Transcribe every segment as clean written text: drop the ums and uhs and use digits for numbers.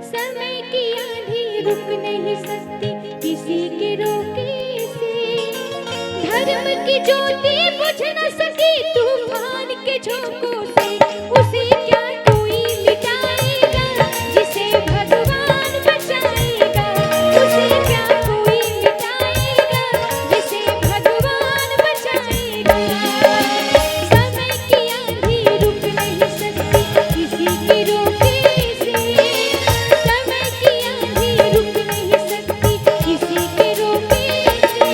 समय की आंधी रुक नहीं सकती किसी के रोके से। धर्म की ज्योति बुझ न सकी तूफान के झोंकों से। उसे क्या कोई मिटाएगा जिसे भगवान बचाएगा। उसे क्या कोई मिटाएगा जिसे भगवान बचाएगा। समय की आंधी रुक नहीं सकती किसी के रोके से। समय की आंधी रुक नहीं सकती किसी के रोके से।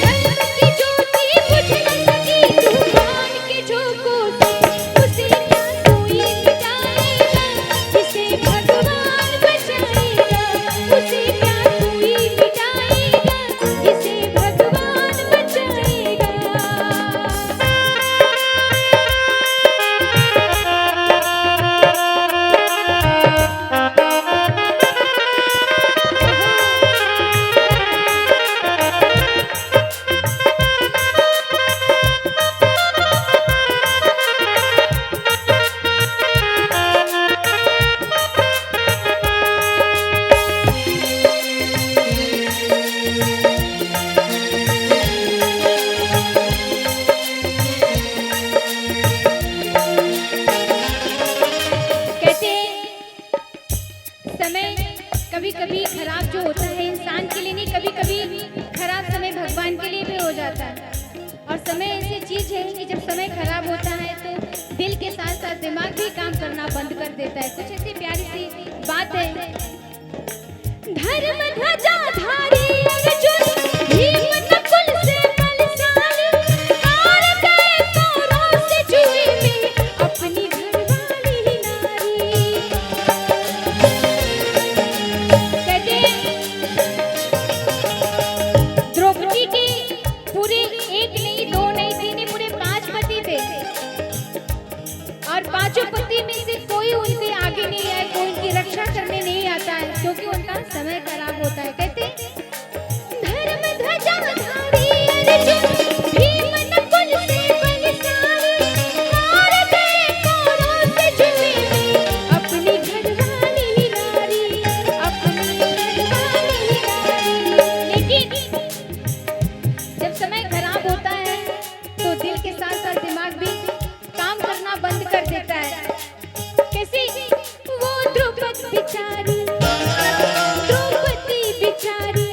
धर्म की ज्योति बुझ न सकी तूफान के झोंकों से। उसे क्या कोई मिटाएगा जिसे भगवान बचाएगा। उसे क्या कोई मिटाएगा जिसे भगवान बचाएगा। कहते हैं समय कभी कभी खराब जो होता है इंसान के लिए नहीं, कभी कभी खराब समय भगवान के लिए भी हो जाता है। और समय ऐसी चीज है कि जब समय खराब होता है तो दिल के साथ साथ दिमाग भी काम करना बंद कर देता है। कुछ ऐसी प्यारी सी बात है। धर्म ध्वजा धारी अर्जुन भीम नकुल से बलशाली। हार गए कौरवों से जुए में अपनी घरवाली नारी। कहते हैं द्रौपदी के पूरे एक नहीं, दो नहीं, तीन नहीं, पूरे 5 पति थे। और 5 पति में से कोई उनके आगे नहीं आया, कोई उनकी रक्षा करने नहीं आता है क्योंकि उनका समय खराब होता है। कहते धर्म ध्वजा धारी अर्जुन भीम नकुल से बलशाली। हार गए कौरवों से जुए में अपनी घरवाली नारी। अपनी घरवाली नारी। लेकिन जब समय खराब होता है तो दिल के साथ साथ दिमाग भी काम करना बंद कर देता है। कैसे वो द्रौपदी बिचारी, द्रौपदी बिचारी,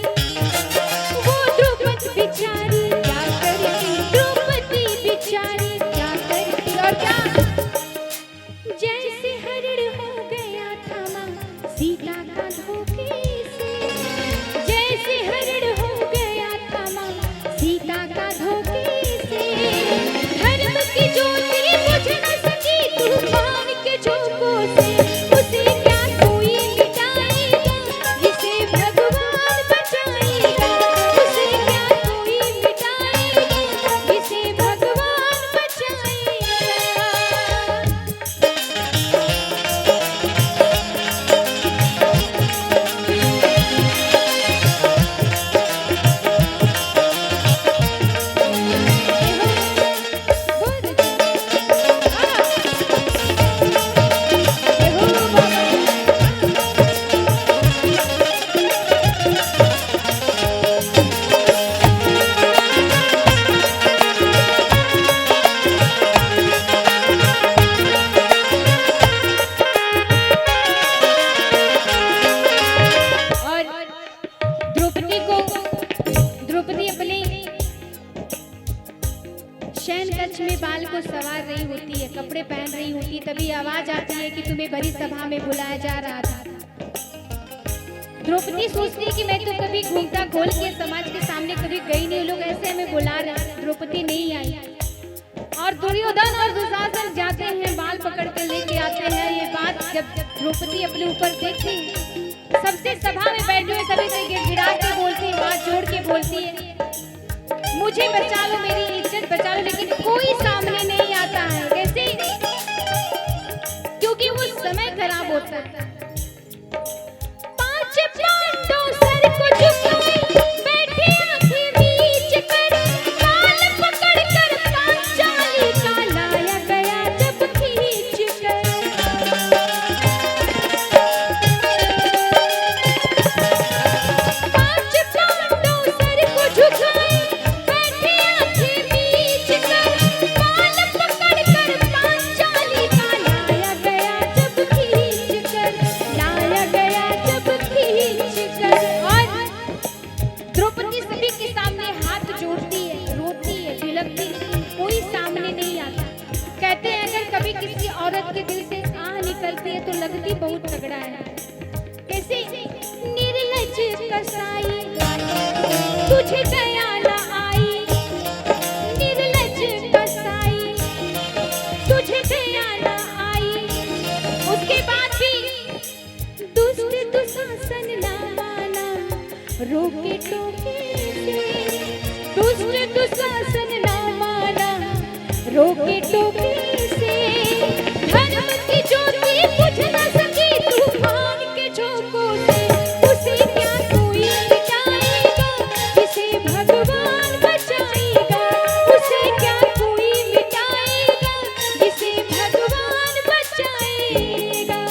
वो द्रौपदी बिचारी क्या करती, द्रौपदी बिचारी क्या करती। और क्या जैसे हरण हो गया था मां सीता का धोखे से। जैसे हरण हो गया था मां सीता का धोखे से। धर्म की ज्योति बुझ न सकी तूफान के झोंकों से। उसे क्या कोई मिटाएगा जिसे भगवान बचाएगा। उसे क्या कोई मिटाएगा जिसे भगवान बचाएगा। और द्रौपदी अपने शयन कक्ष में बाल को सवार रही होती है, कपड़े पहन रही होती है। तभी आवाज आती है कि तुम्हें बड़ी सभा में बुलाया जा रहा था। द्रौपदी सोचती है कि मैं तो कभी घूमता खोल के समाज के सामने कभी गई नहीं, लोग ऐसे हमें बुला रहे हैं। द्रौपदी नहीं आई और दुर्योधन और दुशासन जाते हैं, बाल पकड़ कर लेके आते हैं। ये बात जब द्रौपदी अपने ऊपर देखती, सबसे सभा में बैठे हुए सभी से गिड़गिड़ा के बोलती है, हाथ जोड़ के बोलती है मुझे बचा लो, मेरी इज्जत बचा लो। लेकिन कोई सामने नहीं आता है। कैसे? क्योंकि वो समय खराब होता है। 5 पांडव सर को झुकाए बैठे आंखें नीच कर। बाल पकड़ कर पांचाली का लाया गया जब खींच कर। कैसे निर्लज कसाई तुझे दया न आई, निर्लज कसाई तुझे दया न आई। उसके बाद भी दुष्ट दुशासन न माना, रोके टोके से दुष्ट दुशासन न माना, रोके टोके से। धर्म की ज्योति बुझ न सकी तूफान के झोंकों से, उसे क्या कोई मिटाएगा जिसे भगवान बचाएगा, उसे क्या कोई मिटाएगा जिसे भगवान बचाएगा।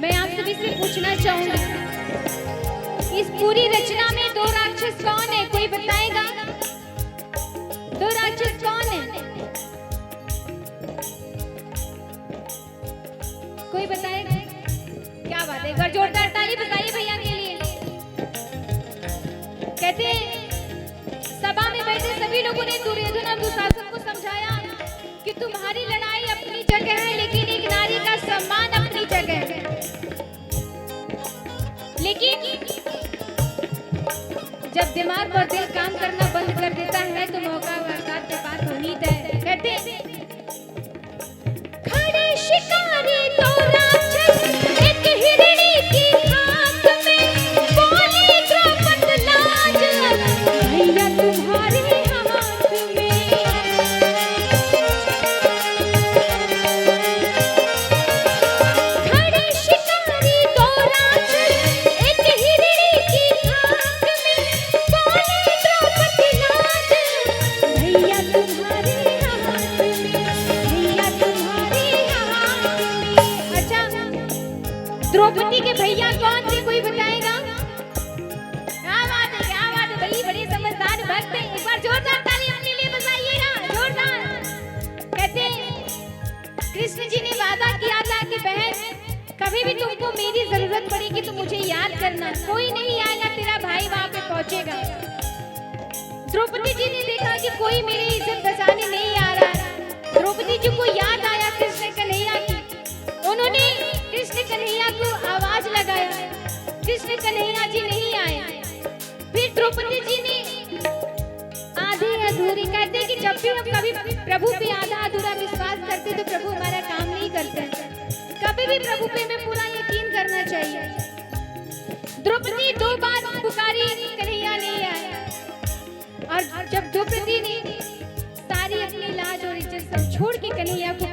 मैं आप सभी से पूछना चाहूंगी, इस पूरी रचना में दो राक्षस कौन है? कोई बताएगा? दो राक्षस कौन है? कोई बताएगा? क्या बात है, एक बार जोरदार ताली बजाइए भैया के लिए। कहते सभा में बैठे सभी लोगों ने दुर्योधन और दुशासन को समझाया कि तुम्हारी लड़ाई अपनी जगह है, लेकिन एक नारी का सम्मान अपनी जगह है। लेकिन जब दिमाग और दिल काम करना बंद कर देता है तो मौका वारदात के पास होनी तय। कहते खड़े शिकारी तो राक्षस एक हिरणी की खाक में, बोली द्रौपद लाज भैया तुम्हारे हाथ में। खड़े शिकारी तो राक्षस एक हिरणी की खाक में, बोली द्रौपद लाज भैया तुम्हारे हाथ में, भैया तुम्हारे हाथ में। अच्छा, द्रौपदी के भैया कौन थे? कोई बताएगा? क्या बात है, क्या बात है, बड़ी बड़ी समझदार भक्त है। एक बार जोरदार ताली अपने लिए बजाइएगा, जोरदार। कहते कृष्ण जी ने वादा किया था कि बहन कभी भी तुमको मेरी जरूरत पड़ेगी तो मुझे याद करना, कोई नहीं आएगा, तेरा भाई वहां पे पहुंचेगा। द्रौपदी जी ने देखा कि कोई मेरी इज्जत बचाने नहीं आ रहा। द्रौपदी जी को याद आया कृष्ण कन्हैया की। उन्होंने कृष्ण कन्हैया को आवाज लगाया, कृष्ण कन्हैया जी नहीं आए। फिर द्रौपदी जी ने आधी अधूरी, कहते कि जब भी हम कभी प्रभु पे आधा अधूरा विश्वास करते तो प्रभु हमारा काम नहीं करते। कभी भी प्रभु पे हमें पूरा यकीन करना चाहिए। द्रौपदी 2 बार पुकारी, कन्हैया नहीं आया। और जब द्रौपदी ने सारी अपनी लाज और इज्जत सब छोड़ के कन्हैया को